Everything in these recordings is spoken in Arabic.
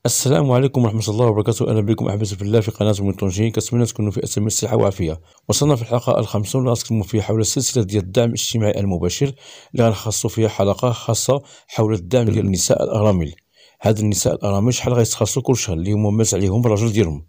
السلام عليكم ورحمة الله وبركاته. أهلا بكم أحبتي في الله في قناة من طنجي. كنتمنى تكونوا في أتم الصحة والعافية. وصلنا في الحلقة الخامسة واللي غنتكلموا فيها حول السلسلة ديال الدعم الاجتماعي المباشر اللي غنخصصوا فيها حلقة خاصة حول الدعم ديال النساء الأرامل. هاد النساء الأرامل شحال غيتخلصوا كل شهر اللي هما مات عليهم الرجل ديالهم.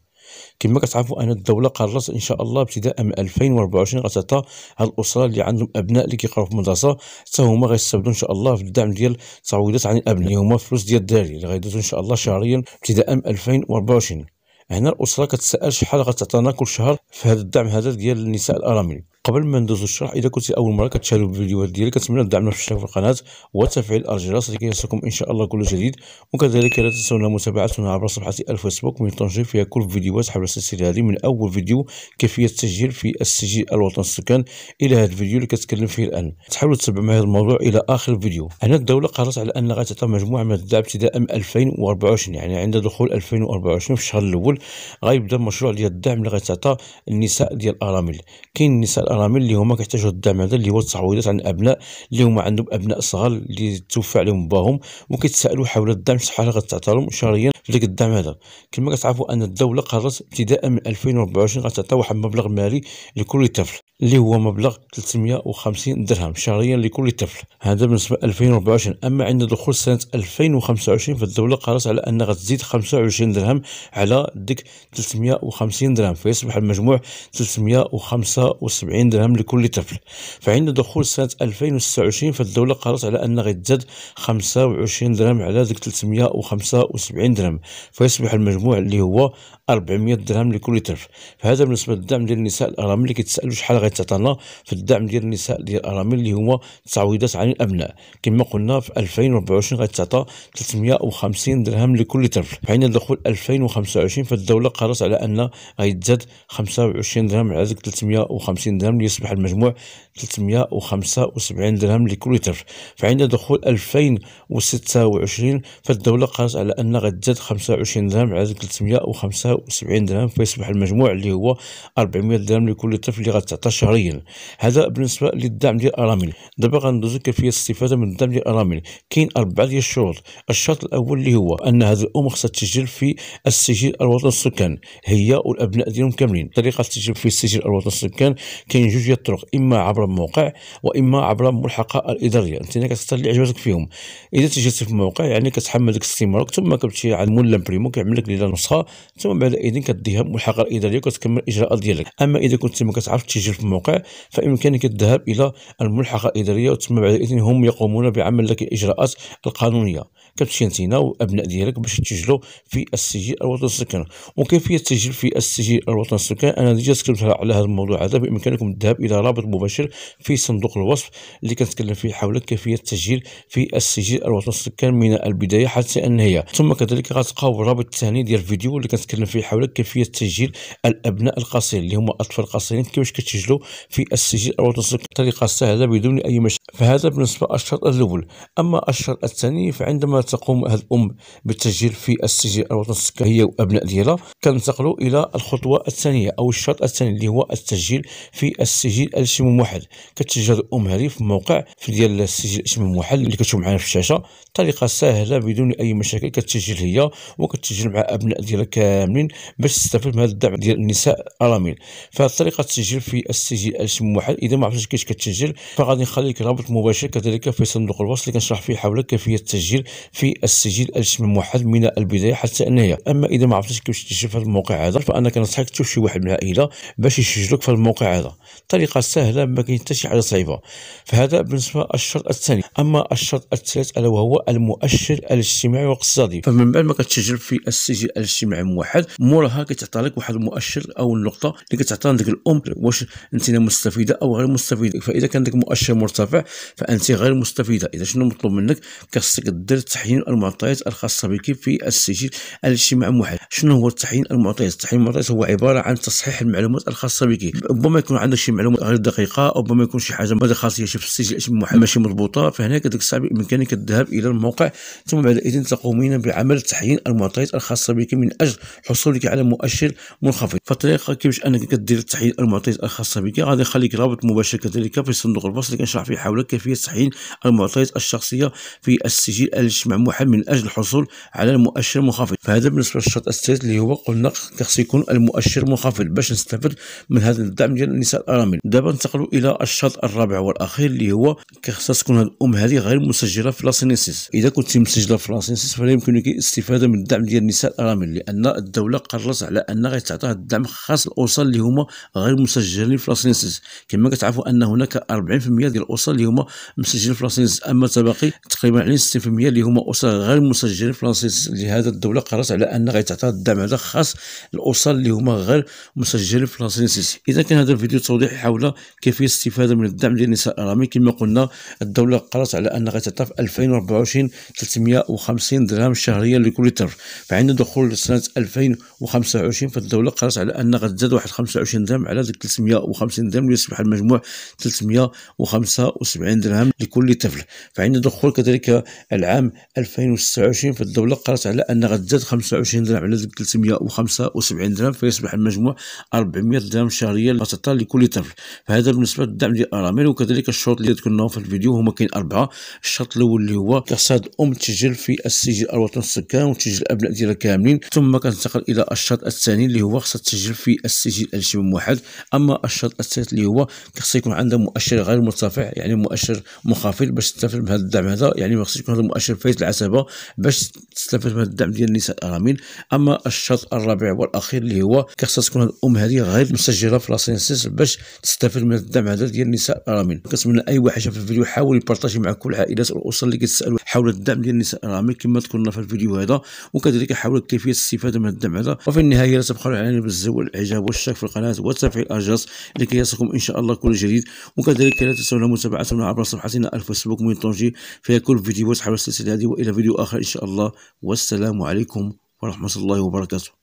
كما كتعرفوا أن الدولة قررت إن شاء الله ابتداء من 2024 غتعطى هاد الأسرة اللي عندهم أبناء اللي كيقراو في المدرسة حتى هما غيستافدوا إن شاء الله في الدعم ديال التعويضات عن الأبناء اللي هما فلوس ديال الدراري اللي غيدوزو إن شاء الله شهريا ابتداء من 2024. هنا الأسرة كتسأل شحال غتعطينا كل شهر في هذا الدعم هذا ديال النساء الأرامل. قبل ما ندوزو الشرح، اذا كنتي اول مره كتشاهدوا الفيديوهات ديالي كنتمنى تدعمنا في الاشتراك في القناه وتفعيل الجرس لكيصلكم ان شاء الله كل جديد. وكذلك لا تنسونا متابعتنا عبر صفحه الفيسبوك من طنجي، فيها كل فيديوهات حول السلسله هذه، من اول فيديو كيفيه التسجيل في السجل الوطني للسكان الى هذا الفيديو اللي كتكلم فيه الان. تحاولوا تتبعوا معايا هذا الموضوع الى اخر الفيديو. هنا الدوله قررت على ان غتعطي مجموعه من الدعم ابتداء من 2024، يعني عند دخول 2024 في الشهر الاول غيبدا المشروع ديال الدعم اللي غيتعطى النساء ديال الارامل. كاين النساء الارامل اللي هما كيحتاجوا الدعم هذا اللي هو التعويضات عن الابناء اللي هما عندهم ابناء صغار اللي توفى عليهم باهم، وكيتسائلوا حول الدعم شحال غتعطى لهم شهريا في داك الدعم هذا. كما كتعرفوا ان الدوله قررت ابتداء من 2024 غتعطي واحد المبلغ مالي لكل طفل اللي هو مبلغ 350 درهم شهريا لكل طفل. هذا بالنسبه ل 2024. اما عند دخول سنه 2025 فالدوله قررت على ان غتزيد 25 درهم على ديك 350 درهم، فيصبح المجموع 375 درهم لكل طفل. فعند دخول سنه 2026 فالدوله قررت على ان غتزاد 25 درهم على ديك 375 درهم، فيصبح المجموع اللي هو 400 درهم لكل طفل. فهذا بالنسبه للدعم ديال النساء الارامل اللي كيتسالوا شحال غيتعطينا في الدعم ديال النساء ديال الارامل اللي هما التعويضات عن الابناء. كما قلنا في 2024 غيتعطى 350 درهم لكل طفل. فعند دخول 2025 فالدوله قررت على ان غيتزاد 25 درهم على ديك 350 درهم ليصبح المجموع 375 درهم لكل طفل. فعند دخول 2026 فالدوله قررت على ان غتزاد 25 درهم على 375 درهم، فيصبح المجموع اللي هو 400 درهم لكل طفل اللي غتعطى شهريا. هذا بالنسبه للدعم ديال الارامل. دابا غندوزو كيفيه الاستفاده من الدعم ديال الارامل. كاين 4 ديال الشروط. الشرط الاول اللي هو ان هذه الام خصها تسجل في السجل الوطني للسكان هي والابناء ديالهم كاملين. طريقه التسجيل في السجل الوطني للسكان كاين جوج ديال الطرق، اما عبر الموقع واما عبر الملحقه الاداريه. انت كتختار اللي عجبتك فيهم. اذا سجلتي في الموقع يعني كتحمل ديك الاستمارة ثم كتمشي عند مول لامبريمو كيعمل لك ليها نسخه، ثم بعد اذن كديها الملحقه الاداريه وكتكمل الاجراءات ديالك. اما اذا كنت ما كتعرف تسجل في الموقع فامكانك الذهاب الى الملحقه الاداريه وثم بعد اذن هم يقومون بعمل لك الاجراءات القانونيه. كتمشي انت والابناء ديالك باش تسجلوا في السجل الوطني للسكان. وكيفيه التسجيل في السجل الوطني للسكان انا ديجا تكلمت على هذا الموضوع هذا، بامكانكم الذهاب الى رابط مباشر في صندوق الوصف اللي كنتكلم فيه حول كيفيه التسجيل في السجل الوطني للسكان من البدايه حتى النهايه. ثم كذلك غتلقاو الرابط الثاني ديال الفيديو اللي كنتكلم فيه حول كيفيه تسجيل الابناء القاصرين اللي هما اطفال قاصرين، كيفاش كتسجلوا في السجل الوطني للسكان بطريقه سهله بدون اي مشاكل. فهذا بالنسبه للشرط الاول. اما الشرط الثاني فعندما تقوم هذه الام بالتسجيل في السجل الوطني للسكان هي والابناء ديالها كننتقلوا الى الخطوه الثانيه او الشرط الثاني اللي هو التسجيل في السجل الاجتماعي الموحد. كتسجل الام هذه في الموقع في ديال السجل الاجتماعي الموحد اللي كتشوف معنا في الشاشه، طريقه سهله بدون اي مشاكل. كتسجل هي وكتسجل مع ابناء ديالها كاملين باش تستافد من هذا الدعم ديال النساء الارامل. فطريقه التسجيل في السجل الاجتماعي الموحد اذا ما عرفتيش كيفاش كتسجل فغادي نخلي لك رابط مباشر كذلك في صندوق الوصف اللي كنشرح فيه حول كيفيه التسجيل في السجل الاجتماعي الموحد من البدايه حتى النهايه. اما اذا ما عرفتيش كيفاش تسجل في هذا الموقع هذا فانا كنصحك تشوف شي واحد من العائله باش يسجلوك في الموقع هذا. طريقه سهله ما كاين حتى شي حاجه صعيبه. فهذا بالنسبه للشرط الثاني. اما الشرط الثالث الا وهو المؤشر الاجتماعي والاقتصادي. فمن بعد ما كتسجل في السجل الاجتماعي الموحد موراها كتعطى لك واحد المؤشر او النقطه اللي كتعطيها لديك الام واش انت مستفيده او غير مستفيده. فاذا كان داك المؤشر مرتفع فانت غير مستفيده. اذا شنو مطلوب منك خاصك دير تحيين المعطيات الخاصه بك في السجل الاجتماعي الموحد. شنو هو تحيين المعطيات؟ تحيين المعطيات هو عباره عن تصحيح المعلومات الخاصه بك. ربما يكون عندك شي معلومات غير دقيقه او ربما يكون شي حاجه ما خاصيه في السجل الاجتماعي الموحد ماشي مضبوطه. فهنا ديك الساعه بامكانك الذهاب الى الموقع ثم بعد اذن تقومين بعمل تحيين المعطيات الخاصه بك من اجل حصولك على مؤشر منخفض. فالطريقه كيفاش انك كدير تحيين المعطيات الخاصه خاصه بك، غادي نخليك رابط مباشر كذلك في صندوق الوصف اللي كنشرح فيه حول كيفيه تحيين المعطيات الشخصيه في السجل الاجتماعي الموحد من اجل الحصول على المؤشر منخفض. فهذا بالنسبه للشرط الثالث اللي هو قلنا خص يكون المؤشر منخفض باش نستافد من هذا الدعم ديال النساء الارامل. دابا ننتقلوا الى الشرط الرابع والاخير اللي هو خصها تكون هذه الام هذه غير مسجله في لاسينيسيس. اذا كنت مسجله في لاسينيسيس فلا يمكنك الاستفاده من الدعم ديال النساء الارامل، لان الدوله قررت على ان غتعطيها الدعم خاص الاسر اللي هما غير مسجلين في لاسينيسيس. كما كتعرفوا ان هناك 40% ديال الاسر اللي هما مسجلين في لاسينيسيس، اما تبقي تقريبا 60% اللي هما اسر غير مسجلين في لاسينيسيس. لهذا الدوله قررت على ان غتعطيها الدعم هذا خاص الاسر اللي هما غير مسجلين في لاسينيسيس. اذا كان هذا الفيديو توضيحي حول كيفيه الاستفاده من الدعم ديال النساء الارامل. كما قلنا الدوله قررت على ان غتعطي في 2024 350 درهم شهريا لكل طفل. فعند دخول سنه 2025 فالدوله قررت على ان غتزاد واحد 25 درهم على ديك 350 درهم ليصبح المجموع 375 درهم لكل طفل. فعند دخول كذلك العام 2026 فالدوله قررت على ان غتزاد 25 درهم على ديك 375 درهم فيصبح المجموع 400 درهم شهريا غتعطى لكل طفل. فهذا بالنسبه للدعم ديال الارامل. وكذلك الشروط اللي ذكرناهم في الفيديو هما كاين 4. الشرط الاول اللي هو خاص هاد الام تسجل في السجل الوطني السكان وتسجل الابناء ديالها كاملين. ثم كنتقل الى الشرط الثاني اللي هو خاصها تسجل في السجل الاجتماعي الموحد. اما الشرط الثالث اللي هو خاص يكون عندها مؤشر غير مرتفع، يعني مؤشر منخفض باش تستافد من هذا الدعم هذا، يعني ما خصش يكون هذا المؤشر فايت العتبه باش تستافد من الدعم ديال النساء الارامل. اما الشرط الرابع والاخير اللي هو خاصها تكون الام هذه غير مسجله في لاسينيسيس باش تستافد من الدعم هذا ديال النساء الارامل. كنتمنى اي واحد شاف الفيديو يحاول يبارطاجي مع كل العائلات والاسر اللي كيتسالوا حول الدعم ديال النساء الارامل كما ذكرنا في الفيديو هذا، وكذلك حول كيفيه الاستفاده من الدعم هذا. وفي النهايه لا تبخلوا علينا بالزر والاعجاب والاشتراك في القناه وتفعيل الجرس لكي يصلكم ان شاء الله كل جديد. وكذلك لا تنسوا متابعتنا عبر صفحتنا الفيسبوك من طنجي فيها كل فيديوهات حول السلسله هذه. والى فيديو اخر ان شاء الله، والسلام عليكم ورحمه الله وبركاته.